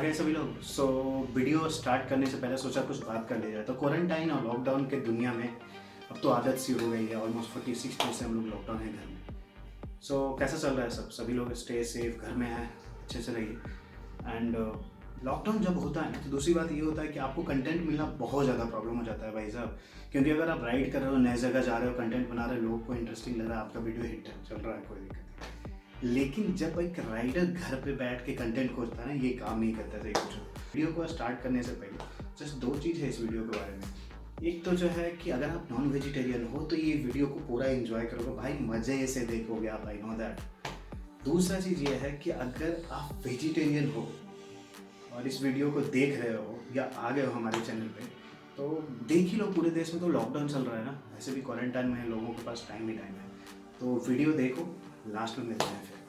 गए सभी लोग। वीडियो स्टार्ट करने से पहले सोचा कुछ बात कर लिया जाए। तो क्वारंटाइन और लॉकडाउन के दुनिया में अब तो आदत सी हो गई है। ऑलमोस्ट 46 डेज से हम लोग लॉकडाउन है घर में। कैसा चल रहा है सभी लोग स्टे सेफ, घर में हैं, अच्छे से रहिए। एंड लॉकडाउन जब होता है ना, तो दूसरी बात ये होता है कि आपको कंटेंट मिलना बहुत ज़्यादा प्रॉब्लम हो जाता है भाई साहब। क्योंकि अगर आप राइड कर रहे हो, नए जगह जा रहे हो, कंटेंट बना रहे हो, लोगों को इंटरेस्टिंग लग रहा है, आपका वीडियो हिट चल रहा है, कोई दिक्कत नहीं। लेकिन जब एक राइडर घर पे बैठ के कंटेंट खोजता है ना, ये काम नहीं करता सही कुछ। वीडियो को स्टार्ट करने से पहले जस्ट दो चीज़ है इस वीडियो के बारे में। एक तो जो है कि अगर आप नॉन वेजिटेरियन हो तो ये वीडियो को पूरा एंजॉय करोगे भाई, मज़े से देखोगे आप, आई नो दैट। दूसरा चीज़ ये है कि अगर आप वेजिटेरियन हो और इस वीडियो को देख रहे हो या आ गए हो हमारे चैनल पे, तो देख ही लो। पूरे देश में तो लॉकडाउन चल रहा है ना, वैसे भी क्वारंटाइन में है, लोगों के पास टाइम ही टाइम है। तो वीडियो देखो, लास्ट में मिलते हैं फिर।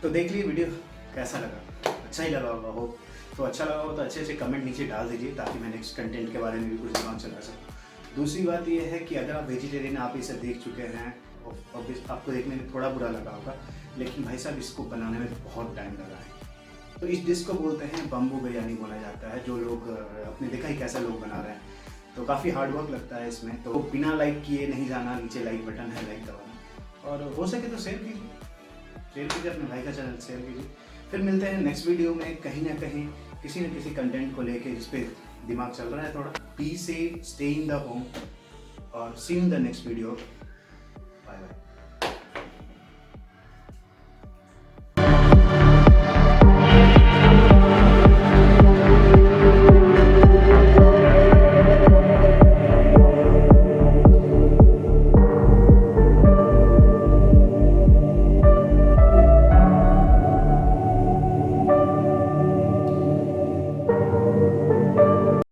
तो देख लिए वीडियो, कैसा लगा? अच्छा ही लगा होगा हो। तो अच्छा लगा हो तो अच्छे से कमेंट नीचे डाल दीजिए, ताकि मैं नेक्स्ट कंटेंट के बारे में भी कुछ दिमाग चला सकूँ। दूसरी बात ये है कि अगर आप वेजिटेरियन, आप इसे देख चुके हैं और आपको देखने में थोड़ा बुरा लगा होगा, लेकिन भाई साहब इसको बनाने में बहुत टाइम लगा है। तो इस डिश को बोलते हैं बम्बू बिरयानी बोला जाता है। जो लोग अपने देखा ही कैसा लोग बना रहे हैं, तो काफ़ी हार्ड वर्क लगता है इसमें। तो बिना लाइक किए नहीं जाना, नीचे लाइक बटन है, लाइक दबाना, और हो सके तो शेयर कीजिए अपने भाई का चैनल, शेयर कीजिए। फिर मिलते हैं नेक्स्ट वीडियो में, कहीं ना कहीं किसी न किसी कंटेंट को लेके जिस पे दिमाग चल रहा है थोड़ा। Be safe, stay in the home, और सी इन द नेक्स्ट वीडियो।